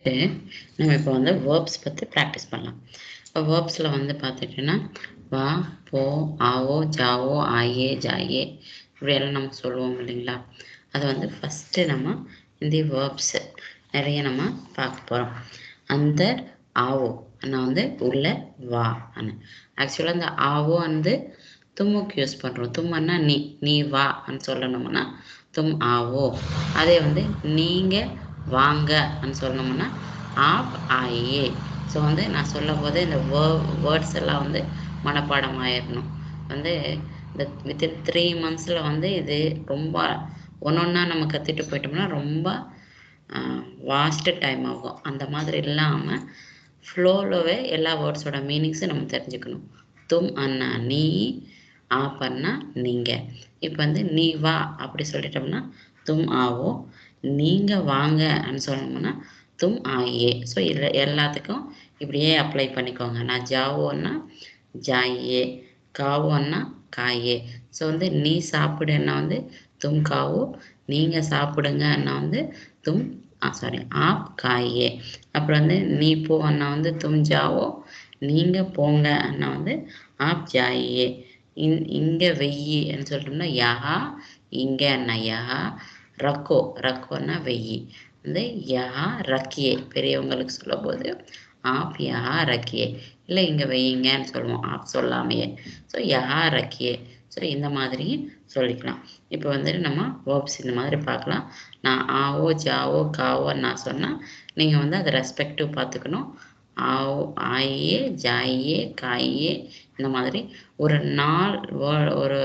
நம்ம இப்போ வந்து வேர்ப்ஸ் பற்றி ப்ராக்டிஸ் பண்ணலாம். இப்போ வேர்ப்ஸில் வந்து பார்த்துட்டிங்கன்னா வா, போ, ஆவோ, ஜாவோ, ஆயே, ஜாயே இப்படியெல்லாம் நம்ம சொல்லுவோம் இல்லைங்களா? அது வந்து ஃபஸ்ட்டு நம்ம இந்த வேர்ப்ஸு நிறைய நம்ம பார்க்க போகிறோம். அந்த ஆவோ ஆனால் வந்து உள்ள வா அண்ணு ஆக்சுவலாக அந்த ஆவோ வந்து தும்முக்கு யூஸ் பண்ணுறோம். தும்மன்னா நீ வான்னு சொல்லணும்னா தும் ஆவோ. அதே வந்து நீங்கள் வாங்கன்னு சொல்லணும்னா ஆப் ஆயே. ஸோ வந்து நான் சொல்லும் போது இந்த வேர்ட்ஸ் எல்லாம் வந்து மனப்பாடம் ஆயிடணும். வந்து இந்த வித்தின் 3 monthஸில் வந்து இது ரொம்ப ஒன்றா நம்ம கற்றுட்டு போயிட்டோம்னா ரொம்ப வாஸ்ட்டு டைம் ஆகும். அந்த மாதிரி இல்லாமல் ஃப்ளோலவே எல்லா வேர்ட்ஸோட மீனிங்ஸும் நம்ம தெரிஞ்சுக்கணும். தும் அண்ணா நீ, ஆப் அண்ணா நீங்கள். இப்போ வந்து நீ வா அப்படி சொல்லிட்டோம்னா தும் ஆவோ. நீங்கள் வாங்கன்னு சொல்லணும்னா தும் ஆயே. ஸோ இதில் எல்லாத்துக்கும் இப்படியே அப்ளை பண்ணிக்கோங்க. நான் ஜாவோன்னா ஜாயே, காவோன்னா காயே. ஸோ வந்து நீ சாப்பிடுன்னா வந்து தும் காவோ, நீங்கள் சாப்பிடுங்கன்னா வந்து தும் ஆப் காயே. அப்புறம் வந்து நீ போன்னா வந்து தும் ஜாவோ, நீங்கள் போங்க அண்ணா வந்து ஆப் ஜாயே. இங்கே வெய்யின்னு சொல்லிட்டோம்னா யஹா, இங்கே அண்ணா யஹா, ரக்கோன்னா வெய்யி வந்து யஹா ரக்கியே. பெரியவங்களுக்கு சொல்லும் போது ஆப் யஹா ரக்கியே, இல்லை இங்கே வையுங்கன்னு சொல்லுவோம் ஆப் சொல்லாமையே. ஸோ யஹா ரக்கியே. ஸோ இந்த மாதிரி சொல்லிக்கலாம். இப்போ வந்துட்டு நம்ம வேர்ப்ஸ் இந்த மாதிரி பார்க்கலாம். நான் ஆவோ, ஜாவோ, காவோ நான் சொன்னால் நீங்கள் வந்து அதை ரெஸ்பெக்டிவ் பார்த்துக்கணும். ஆவோ, ஆயே, ஜாயே, காயே இந்த மாதிரி ஒரு 4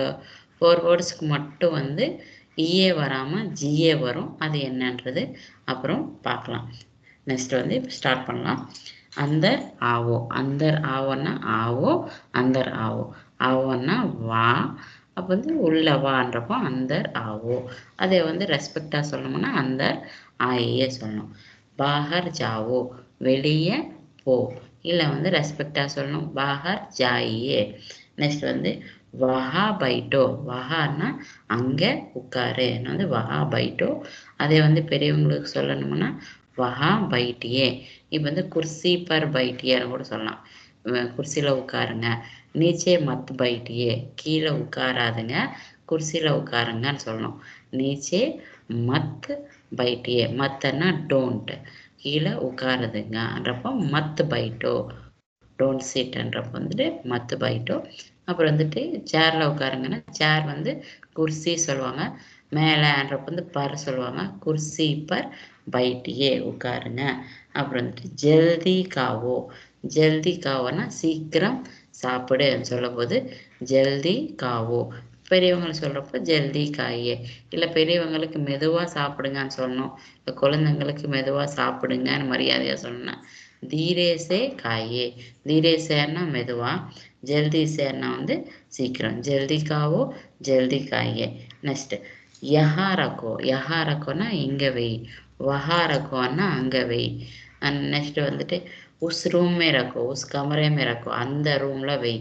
வேர்ட்ஸுக்கு மட்டும் வந்து ஈயே வராமல் ஜிஏ வரும். அது என்னன்றது அப்புறம் பார்க்கலாம். நெக்ஸ்ட் வந்து இப்போ ஸ்டார்ட் பண்ணலாம். அந்தர் ஆவோ. அந்தர் ஆவோன்னா ஆவோ, அந்தர் ஆவோ. ஆவோன்னா வா. அப்போ வந்து உள்ள வான்றப்போ அந்தர் ஆவோ. அதை வந்து ரெஸ்பெக்டாக சொல்லணும்னா அந்தர் ஆயே சொல்லணும். பாகர் ஜாவோ, வெளியே போ. இல்லை வந்து ரெஸ்பெக்டாக சொல்லணும் பாகர் ஜாயே. நெக்ஸ்ட் வந்து வஹா பைட்டோ. வஹான்னா அங்கே உட்காரு வந்து வஹா பைட்டோ. அதே வந்து பெரியவங்களுக்கு சொல்லணும்னா வஹா பைட்டியே. இப்போ வந்து குர்சி பர் பைட்டியேன்னு கூட சொல்லலாம். குர்சியில் உட்காருங்க. நீச்சே மத் பைட்டியே, கீழே உட்காராதுங்க, குர்சியில் உட்காருங்கன்னு சொல்லணும். நீச்சே மத் பைட்டியே. மத்தன்னா டோன்ட்டு, கீழே உட்காருதுங்கன்றப்போ மத் பைட்டோ. டோன்ட் சிட்ன்றப்போ வந்துட்டு மத் பைட்டோ. அப்புறம் வந்துட்டு சேரில் உட்காருங்கன்னா சேர் வந்து குர்சி சொல்லுவாங்க. மேலேன்றப்போ வந்து பர் சொல்லுவாங்க. குர்சி பர் பைட்டியே உட்காருங்க. அப்புறம் வந்துட்டு ஜல்தி காவோ. ஜல்தி காவோன்னா சீக்கிரம் சாப்பிடுன்னு சொல்லும் போது ஜல்தி காவோ. பெரியவங்களை சொல்கிறப்போ ஜல்தி காயே. இல்லை பெரியவங்களுக்கு மெதுவாக சாப்பிடுங்கன்னு சொல்லணும். இல்லை குழந்தைங்களுக்கு மெதுவாக சாப்பிடுங்கன்னு மரியாதையாக சொல்லணும்னா தீரே சே காயே. தீரே சேர்னா மெதுவாக, ஜல்தி சேர்னா வந்து சீக்கிரம். ஜல்தி காவோ, ஜல்தி காயே. நெக்ஸ்ட்டு யஹா ரக்கோ. யஹா ரக்கோன்னா இங்கே வை. வஹா ரக்கோன்னா அங்கே வை. நெக்ஸ்ட்டு வந்துட்டு உஸ் ரூம் மே ரக்கோ, உஸ் கமரே மே ரக்கோ, அந்த ரூமில் வை.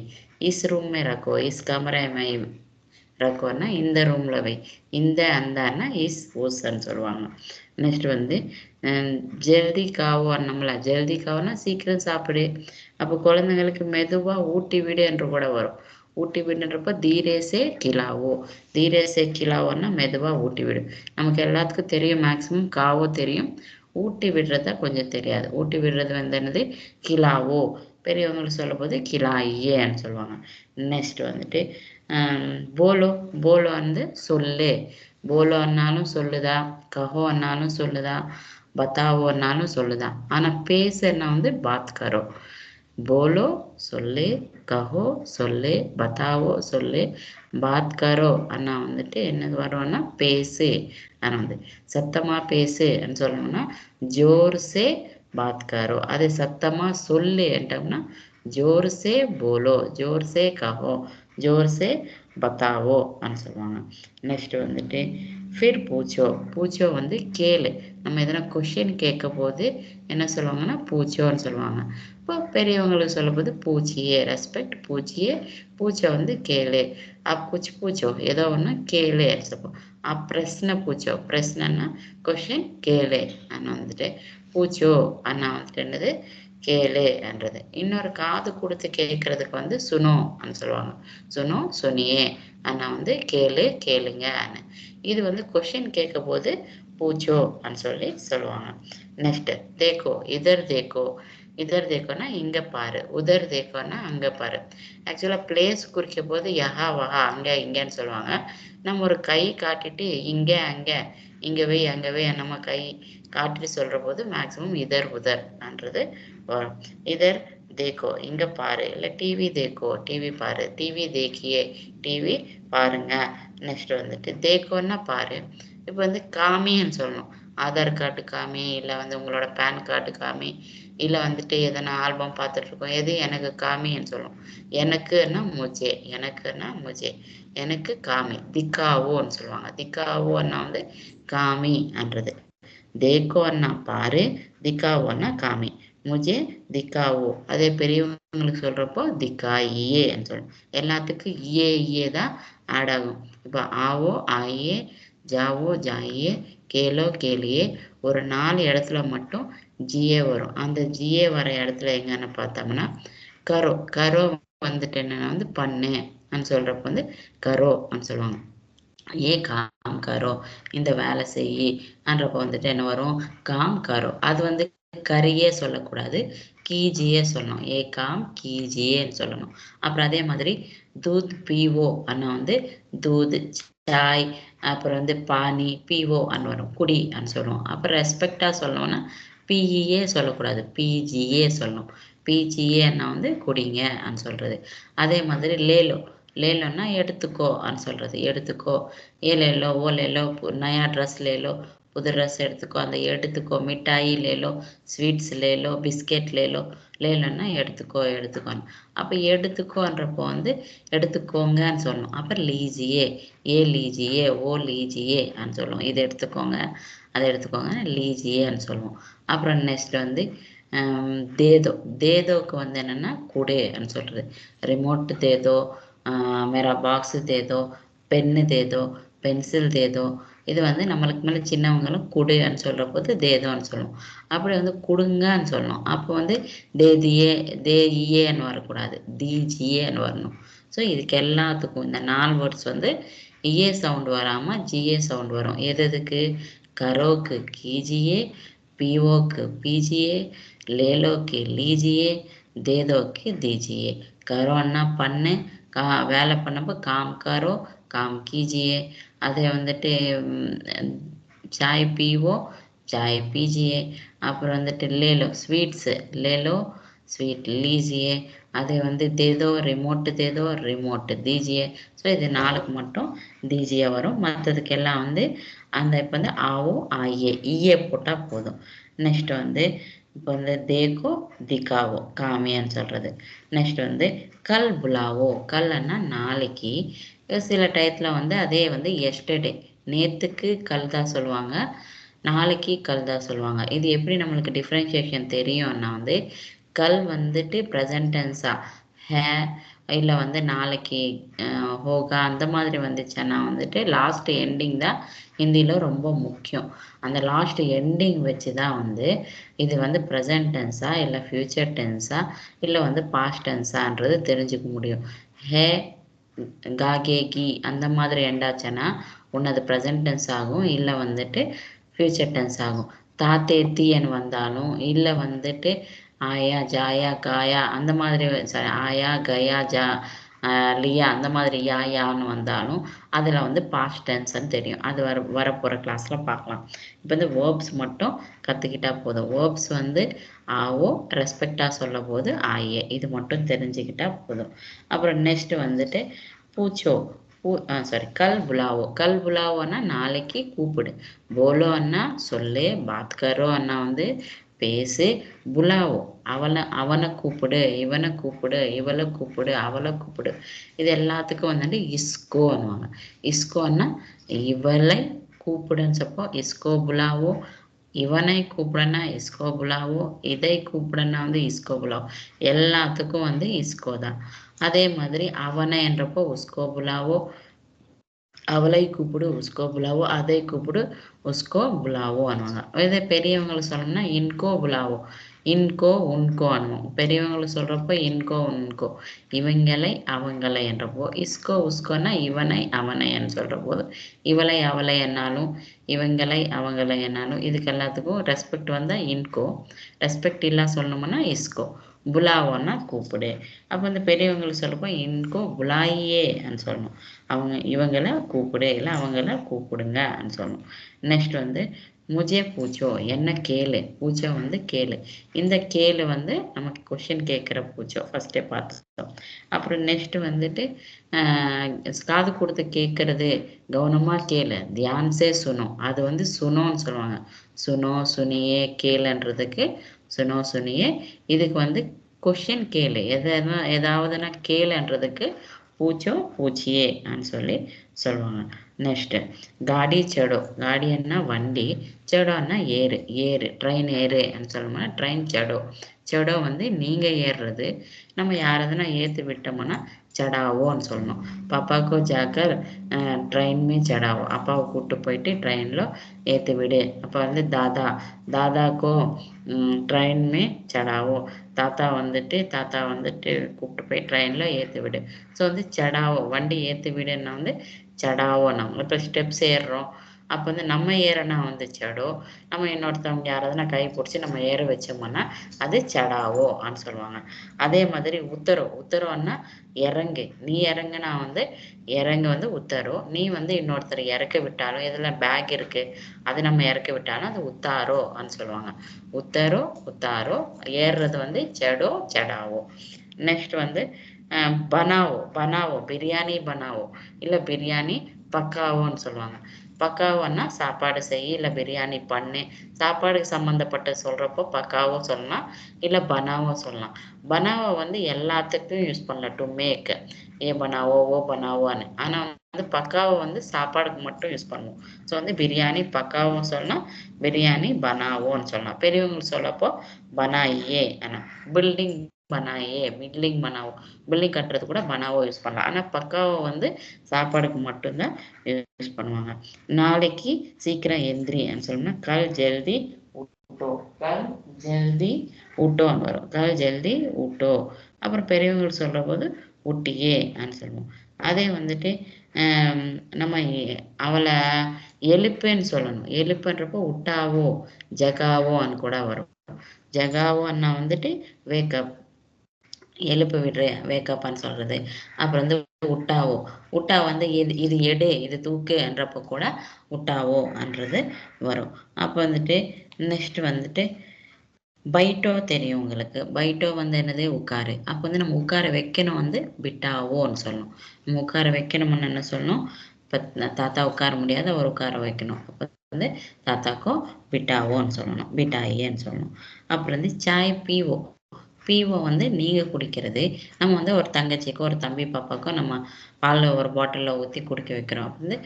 இஸ் ரூம் மே ரக்கோ, இஸ் கமரே மே ரக்கோன்னா இந்த ரூமில் வை. இந்த அந்தான்னா இஸ் ஊஸ்ன்னு சொல்லுவாங்க. நெக்ஸ்ட் வந்து ஜல்தி காவோ நம்மள ஜல்தி காவோன்னா சீக்கிரம் சாப்பிடு. அப்போ குழந்தைங்களுக்கு மெதுவாக ஊட்டி விடு என்று கூட வரும். ஊட்டி விடுன்றப்போ தீரேசே கிலாவோ. தீரேசே கிலாவோன்னா மெதுவாக ஊட்டி விடு. நமக்கு எல்லாத்துக்கும் தெரியும், மேக்ஸிமம் காவோ தெரியும். ஊட்டி விடுறதா கொஞ்சம் தெரியாது. ஊட்டி விடுறது வந்து என்னது கிலாவோ. பெரியவங்களுக்கு சொல்லும் போது கிலாயேன்னு சொல்லுவாங்க. நெக்ஸ்ட் வந்துட்டு போலோ. போலோ வந்து சொல்லு. போலோன்னாலும் சொல்லுதா, கஹோன்னாலும் சொல்லுதா, பத்தாவோன்னாலும் சொல்லுதா. ஆனால் பேசுன்னா வந்து பாத் கரோ. போலோ சொல்லு, கஹோ சொல்லு, பத்தாவோ சொல்லு, பாத் கரோ அண்ணா வந்துட்டு என்னது வரும்னா பேசு. ஆனால் வந்து சத்தமாக பேசுன்னு சொல்லணும்னா ஜோர்சே பாத் கரோ. அது சத்தமாக சொல்லு என்றோம்னா ஜோர்சே போலோ, ஜோர்சே கஹோ, ஜோர்சே பத்தாவோ அப்படின்னு சொல்லுவாங்க. நெக்ஸ்ட் வந்துட்டு ஃபிர் பூச்சோ. பூச்சோ வந்து கேளு. நம்ம எதனா கொஷின் கேட்க போது என்ன சொல்லுவாங்கன்னா பூச்சோன்னு சொல்லுவாங்க. இப்போ பெரியவங்களுக்கு சொல்லும் போது பூச்சியே, ரெஸ்பெக்ட் பூச்சியே. பூச்சை வந்து கேளு. குச்சி பூச்சோ ஏதோ ஒன்று கேளு சொல்லுவோம். பிரஸ்ன பூச்சோ. பிரஸ்னன்னா கொஷின் கேளு. நான் வந்துட்டு பூச்சோ அண்ணா வந்துட்டு என்னது கேளு என்றது. இன்னொரு காது கொடுத்து கேட்கறதுக்கு வந்து சுனோ அப்படின்னு சொல்லுவாங்க. சுனோ சுனியே அண்ணா வந்து கேளு கேளுங்க அண்ணா. இது வந்து கொஷின் கேட்க போது பூச்சோ அப்படின்னு சொல்லி சொல்லுவாங்க. நெக்ஸ்ட் தேக்கோ இதர் தேக்கோ. இதர் தேக்கோன்னா இங்க பாரு, உதர் தேக்கோன்னா அங்க பாரு. ஆக்சுவலா பிளேஸ் குறிக்க போது யஹா வஹா அங்க இங்கன்னு சொல்லுவாங்க. நம்ம ஒரு கை காட்டிட்டு இங்க அங்க இங்கவே அங்கவே நம்ம கை காட்டிட்டு சொல்ற போது மேக்சிமம் இதர் உதர்ன்றது வரும். இதர் தேக்கோ இங்க பாரு, இல்ல டிவி தேக்கோ டிவி பாரு, டிவி தேக்கியே டிவி பாருங்க. நெக்ஸ்ட் வந்துட்டு தேக்கோன்னா பாரு. இப்போ வந்து காமின்னு சொல்லணும். ஆதார் கார்டு காமி, இல்லை வந்து உங்களோட பேன் கார்டு காமி, இல்லை வந்துட்டு எதனா ஆல்பம் பார்த்துட்டு இருக்கோம், எது எனக்கு காமின்னு சொல்லணும். எனக்குன்னா முஜே, எனக்குன்னா முஜே, எனக்கு காமி. திக்காவோன்னு சொல்லுவாங்க. திக்காவோன்னா வந்து காமின்றது. தேக்கோன்னா பாரு, திக்காவோன்னா காமி. முஜே திக்காவோ. அதே பெரியவங்களுக்கு சொல்றப்போ திக்காயியேன்னு சொல்லணும். எல்லாத்துக்கும் இயே தான் ஆட் ஆகும். இப்போ ஆவோ ஆயே, ஜாவோ ஜாயே, கேலோ கேலியே. ஒரு 4 இடத்துல மட்டும் ஜிஏ வரும். அந்த ஜிஏ வர இடத்துல எங்கன்னு பார்த்தோம்னா கரோ. கரோ வந்துட்டு என்னன்னா வந்து பண்ணு சொல்றப்ப வந்து கரோ அப்படின்னு சொல்லுவாங்க. ஏ காம் கரோ இந்த வேலை செய்யின்றப்ப வந்துட்டு என்ன வரும் காம் கரோ. அது வந்து கரியே சொல்லக்கூடாது, கீஜியே சொல்லணும். ஏ காம் கீஜியேன்னு சொல்லணும். அப்புறம் அதே மாதிரி தூத் பீவோ அண்ணா வந்து தூது சாய், அப்புறம் வந்து பானி பிஓ அன்னு வரும், குடி அன்னு சொல்லுவோம். அப்புறம் ரெஸ்பெக்டா சொல்லணும்னா பிஇஏ சொல்லக்கூடாது, பிஜிஏ சொல்லணும். பிஜிஏ அண்ணா வந்து குடிங்க அன்னு சொல்றது. அதே மாதிரி லேலோ. லேலோன்னா எடுத்துக்கோ அன்னு சொல்றது. எடுத்துக்கோ. ஏ லேலோ ஓ லேலோ நயா ட்ரெஸ் லேலோ, புது ட்ரெஸ் எடுத்துக்கோ. அந்த எடுத்துக்கோ மிட்டாயி லேலோ, ஸ்வீட்ஸ் லேலோ, பிஸ்கெட் லேலோ. லேலோன்னா எடுத்துக்கோ எடுத்துக்கோன்னு. அப்போ எடுத்துக்கோன்றப்போ வந்து எடுத்துக்கோங்கன்னு சொல்லணும். அப்போ லீஜியே, ஏ லீஜியே ஓ லீஜியே அப்படின்னு சொல்லுவோம். இது எடுத்துக்கோங்க அதை எடுத்துக்கோங்க லீஜியேன்னு சொல்லுவோம். அப்புறம் நெக்ஸ்ட் வந்து தேதோ. தேதோக்கு வந்து என்னென்னா குடுன்னு சொல்கிறது. ரிமோட் தேதோ, மேரா பாக்ஸு தேதோ, பென்னு தேதோ, பென்சில் தேதோ. இது வந்து நம்மளுக்கு மேலே சின்னவங்களும் குடுன்னு சொல்கிற போது தேதோன்னு சொல்லுவோம். அப்படி வந்து கொடுங்கன்னு சொல்லணும். அப்போ வந்து தேதியே தேயியேன்னு வரக்கூடாது, தீஜியேன்னு வரணும். ஸோ இதுக்கு எல்லாத்துக்கும் இந்த 4 வேர்ட்ஸ் வந்து இஏ சவுண்ட் வராமல் ஜிஏ சவுண்ட் வரும். எதுக்கு கரோக்கு கீஜியே, பிஓக்கு பிஜியே, லேலோக்கு லீஜியே, தேதோக்கு தீஜியே. கரோன்னா பண்ணு, வேலை பண்ணப்போ காம் கரோ காம் கீஜியே. அதை வந்துட்டு சாய் பிஓ சாய் பிஜியே. அப்புறம் வந்துட்டு லேலோ ஸ்வீட்ஸு, லேலோ ஸ்வீட் லீஜியே. அதை வந்து தேதோ ரிமோட்டு தேதோ ரிமோட்டு தீஜியே. ஸோ இது 4க்கு மட்டும் தீஜியே வரும். மற்றதுக்கெல்லாம் வந்து அந்த இப்போ வந்து ஆவோ ஆயே ஈயே போட்டால் போதும். நெக்ஸ்ட் வந்து இப்போ வந்து தேக்கோ திக்காவோ காமியான்னு சொல்கிறது. நெக்ஸ்ட் வந்து கல் புலாவோ. கல்னா நாளைக்கு. சில டயத்தில் வந்து அதே வந்து எஸ்டர்டே நேற்றுக்கு கல் தான் சொல்லுவாங்க, நாளைக்கு கல் தான் சொல்லுவாங்க. இது எப்படி நம்மளுக்கு டிஃப்ரென்ஷியேஷன் தெரியும்னா வந்து கல் வந்துட்டு ப்ரெசன்ட் டென்ஸாக ஹே இல்லை வந்து நாளைக்கு ஹோகா அந்த மாதிரி வந்துச்சுன்னா வந்துட்டு லாஸ்ட் எண்டிங் தான் ஹிந்தியில் ரொம்ப முக்கியம். அந்த லாஸ்ட் எண்டிங் வச்சு தான் வந்து இது வந்து ப்ரெசன்ட் டென்ஸா இல்லை ஃப்யூச்சர் டென்ஸா இல்லை வந்து பாஸ்ட் டென்ஸான்றது தெரிஞ்சுக்க முடியும். ஹே காகே கி அந்த மாதிரி எண்டாச்சுன்னா ஒன்று அது ப்ரெசன்ட் டென்ஸ் ஆகும், இல்லை வந்துட்டு ஃப்யூச்சர் டென்ஸ் ஆகும். தாத்தே தீயன்னு வந்தாலும் இல்லை வந்துட்டு ஆயா ஜாயா காயா அந்த மாதிரி ஆயா கயா ஜா லியா அந்த மாதிரி யா யான்னு வந்தாலும் அதில் வந்து பாஸ்ட் டென்ஸ்ன்னு தெரியும். அது வரப்போகிற கிளாஸில் பார்க்கலாம். இப்போ வந்து வேர்ப்ஸ் மட்டும் கற்றுக்கிட்டா போதும். வேர்ப்ஸ் வந்து ஆவோ ரெஸ்பெக்டாக சொல்ல போது ஆயே, இது மட்டும் தெரிஞ்சுக்கிட்டா போதும். அப்புறம் நெக்ஸ்ட் வந்துட்டு பூச்சோ கல் புலாவோ. கல் புலாவோன்னா நாளைக்கு கூப்பிடு. போலோன்னா சொல்லு, பாத் கரோ அண்ணா வந்து பேசு, புலாவோ அவனை கூப்பிடு, இவனை கூப்பிடு, இவளை கூப்பிடு, அவளை கூப்பிடு. இது எல்லாத்துக்கும் வந்துட்டு இஸ்கோ அனுவாங்க. இஸ்கோன்னா இவளை கூப்பிடுன்னு சொல்லப்போ இஸ்கோ புலாவோ, இவனை கூப்பிடனா இஸ்கோ புலாவோ, இதை கூப்பிடனா வந்து இஸ்கோ புலாவோ. எல்லாத்துக்கும் வந்து இஸ்கோ தான். அதே மாதிரி அவனை என்றப்போ உஸ்கோ புலாவோ, அவளை கூப்பிடு உஸ்கோ புலாவோ, அதை கூப்பிடு உஸ்கோ புலாவோ அனுவாங்க. இதே பெரியவங்களுக்கு சொல்லணும்னா இன்கோ புலாவோ, இன்கோ உன்கோ அனுவோம். பெரியவங்களுக்கு சொல்கிறப்போ இன்கோ உன்கோ, இவங்களை அவங்களை என்றப்போ, இஸ்கோ உஸ்கோன்னா இவனை அவனைன்னு சொல்கிற போது, இவளை அவளை என்னாலும் இவங்களை அவங்களை என்னாலும் இதுக்கு எல்லாத்துக்கும் ரெஸ்பெக்ட் வந்தால் இன்கோ, ரெஸ்பெக்ட் இல்லா சொல்லணும்னா இஸ்கோ, புலாவோன்னா கூப்பிடு. அப்போ இந்த பெரியவங்களுக்கு சொல்லப்போ இன்கோ புலாயியேன்னு சொல்லணும். அவங்க இவங்களை கூப்பிடு இல்லை அவங்கள கூப்பிடுங்கன்னு சொல்லணும். நெக்ஸ்ட் வந்து முஜே பூச்சோ, என்ன கேளு, பூச்சோ வந்து கேளு. இந்த கேளு வந்து நமக்கு கொஷின் கேட்குற பூச்சோ ஃபஸ்ட்டே பார்த்தோம். அப்புறம் நெக்ஸ்ட் வந்துட்டு காது கொடுத்து கேட்கறது, கவனமாக கேளு, தியான்சே சுனோ, அது வந்து சுனோன்னு சொல்லுவாங்க. சுனோ சுனியே கேளுன்றதுக்கு சுனோ சுனியே. இதுக்கு வந்து கொஷின் கேளு, ஏதாவதுன்னா கேளுன்றதுக்கு பூச்சோ பூச்சியேன்னு சொல்லி சொல்லுவாங்க. நெக்ஸ்ட்டு காடி செடோ, காடின்னா வண்டி, செடோன்னா ஏறு, ஏறு ட்ரெயின் ஏறுன்னு சொல்லணும்னா ட்ரெயின் செடோ. செடோ வந்து நீங்கள் ஏறுறது, நம்ம யாரதுன்னா ஏற்றி விட்டோம்னா சடாவோன்னு சொல்லணும். பாப்பாக்கோ ஜாக்கர் ட்ரெயின்மே சடாவோ, அப்பாவை கூப்பிட்டு போயிட்டு ட்ரெயினில் ஏற்றி விடு. அப்போ வந்து தாதா, தாதாக்கோ ட்ரெயின்மே சடாவோ, தாத்தா வந்துட்டு கூப்பிட்டு போய் ட்ரெயினில் ஏற்றி விடு. ஸோ வந்து சடாவோ, வண்டி ஏற்றி விடுன்னா வந்து சடாவோ. நம்ம இப்போ ஸ்டெப்ஸ் ஏறுறோம், அப்போ வந்து நம்ம ஏறனா வந்து சடோ, நம்ம இன்னொருத்தவங்க யாராவதுனா கை பிடிச்சி நம்ம ஏற வச்சோம்னா அது சடாவோன்னு சொல்லுவாங்க. அதே மாதிரி உத்தரோ, உத்தரோன்னா இறங்கு, நீ இறங்குனா வந்து இறங்கு வந்து உத்தரோ, நீ வந்து இன்னொருத்தர் இறக்க விட்டாலும், இதில் பேக் இருக்குது அது நம்ம இறக்க விட்டாலும் அது உத்தாரோன்னு சொல்லுவாங்க. உத்தரோ உத்தாரோ, ஏறுறது வந்து செடோ செடாவோ. நெக்ஸ்ட் வந்து பனாவோ, பனாவோ பிரியாணி பனாவோ, இல்லை பிரியாணி பக்காவோன்னு சொல்லுவாங்க. பக்காவோன்னா சாப்பாடு செய், இல்லை பிரியாணி பண்ணு, சாப்பாடுக்கு சம்மந்தப்பட்ட சொல்கிறப்போ பக்காவோ சொல்லலாம், இல்லை பனாவோ சொல்லலாம். பனாவோ வந்து எல்லாத்துக்கும் யூஸ் பண்ணலாம், டு மேக், ஏ பனாவோ ஓ பனாவோன்னு. ஆனால் வந்து பக்காவோ வந்து சாப்பாடுக்கு மட்டும் யூஸ் பண்ணுவோம். ஸோ வந்து பிரியாணி பக்காவும் சொல்லலாம், பிரியாணி பனாவோன்னு சொல்லலாம். பெரியவங்களுக்கு சொல்லப்போ பனாயே. ஆனால் பில்டிங் பனாயே, பில்டிங் பனாவோ, பில்டிங் கட்டுறது கூட பனாவோ யூஸ் பண்ணலாம். ஆனால் பக்காவோ வந்து சாப்பாடுக்கு மட்டும்தான் யூஸ் பண்ணுவாங்க. நாளைக்கு சீக்கிரம் எந்திரின்னு சொல்லணும்னா கல் ஜல்தி ஊட்டோ, கல் ஜல்தி ஊட்டோன்னு வரும். கல் ஜல்தி ஊட்டோ. அப்புறம் பெரியவங்களுக்கு சொல்கிற போது ஊட்டியேன்னு சொல்லுவோம். அதே வந்துட்டு நம்ம அவளை எழுப்புன்னு சொல்லணும். எழுப்புன்றப்போ உட்டாவோ ஜகாவோன்னு கூட வரும். ஜகாவோன்னா வந்துட்டு வேக்கப், எழுப்பு விடுறேன் வேக்கப்பான்னு சொல்கிறது. அப்புறம் வந்து உட்டாவோ, உட்டா வந்து இது எடு இது தூக்குன்றப்போ கூட உட்டாவோன்றது வரும். அப்போ வந்துட்டு நெக்ஸ்ட் வந்துட்டு பைட்டோ தெரியும் உங்களுக்கு. பைட்டோ வந்து என்னது உட்காரு. அப்போ வந்து நம்ம உட்கார வைக்கணும் வந்து பிட்டாவோன்னு சொல்லணும். நம்ம உட்கார வைக்கணும்னு என்ன சொல்லணும், இப்போ தாத்தா உட்கார முடியாது, அவர் உட்கார வைக்கணும். அப்போ வந்து தாத்தாக்கோ பிட்டாவோன்னு சொல்லணும், பிட்டாயேன்னு சொல்லணும். அப்புறம் வந்து சாய் பீவோ, பீவோ வந்து நீங்கள் குடிக்கிறது. நம்ம வந்து ஒரு தங்கச்சிக்கோ ஒரு தம்பி பாப்பாக்கோ நம்ம பால் ஒரு பாட்டிலில் ஊற்றி குடிக்க வைக்கிறோம். அப்போ வந்து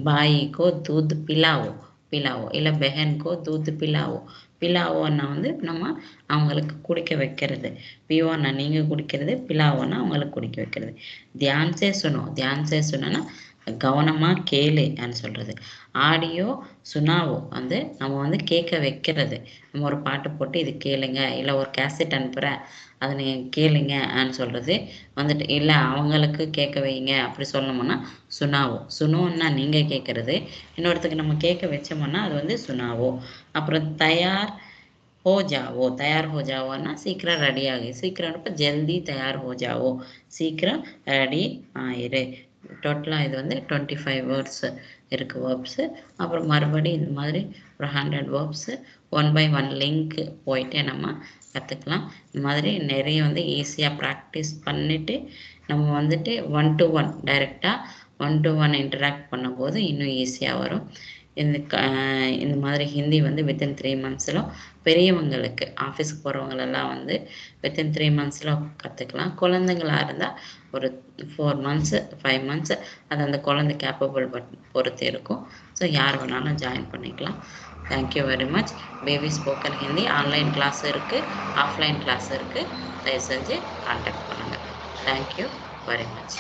பாய்க்கோ தூத் பிலாவோ, பிலாவோ இல்லை பெஹன்கோ தூத் பிலாவோ. பிலாவோன்னா வந்து நம்ம அவங்களுக்கு குடிக்க வைக்கிறது. பீவோன்னா நீங்கள் குடிக்கிறது, பிலாவோன்னா அவங்களுக்கு குடிக்க வைக்கிறது. தியான்சே சுனோ, தியான்சே சுனோன்னா கவனமாக கேளுன்னு சொல்கிறது. ஆடியோ சுனாவோ வந்து நம்ம வந்து கேட்க வைக்கிறது. நம்ம ஒரு பாட்டு போட்டு இது கேளுங்க, இல்லை ஒரு கேசட் அனுப்புகிறேன் அதை நீங்கள் கேளுங்கன்னு சொல்கிறது வந்துட்டு, இல்லை அவங்களுக்கு கேட்க வைங்க அப்படி சொல்லணும்னா சுனாவோ. சுனோன்னா நீங்கள் கேட்குறது, இன்னொருத்துக்கு நம்ம கேட்க வச்சோம்னா அது வந்து சுனாவோ. அப்புறம் தயார் ஹோ ஜாவோ, தயார் ஹோ ஜாவோன்னா சீக்கிரம் ரெடி ஆகி, சீக்கிரம் இப்போ ஜல்தி தயார் ஹோ ஜாவோ, சீக்கிரம் ரெடி ஆயிரு. டோட்டலாக இது வந்து 25 வேர்ட்ஸ் இருக்குது வேர்ப்ஸு. அப்புறம் மறுபடியும் இந்த மாதிரி ஒரு 100 வேர்ப்ஸு 1 by 1 லிங்க் போயிட்டே நம்ம கற்றுக்கலாம். இந்த மாதிரி நிறைய வந்து ஈஸியாக ப்ராக்டிஸ் பண்ணிவிட்டு நம்ம வந்துட்டு 1 to 1 டைரெக்டாக 1 to 1 இன்டராக்ட் பண்ணும்போது இன்னும் ஈஸியாக வரும். இந்த மாதிரி ஹிந்தி வந்து வித்தின் 3 மந்த்ஸில் பெரியவங்களுக்கு ஆஃபீஸுக்கு போகிறவங்களெல்லாம் வந்து வித்தின் 3 மந்த்ஸில் கற்றுக்கலாம். குழந்தைங்களாக இருந்தால் ஒரு 4 மந்த்ஸு 5 மந்த்ஸு அது அந்த குழந்தை கேப்பபிள் பொறுத்து இருக்கும். ஸோ யார் வேணாலும் ஜாயின் பண்ணிக்கலாம். Thank you very much. Baby spoken Hindi online class இருக்குது, ஆஃப்லைன் கிளாஸ் இருக்குது. தயவு செஞ்சு கான்டாக்ட் பண்ணுங்கள். Thank you very much.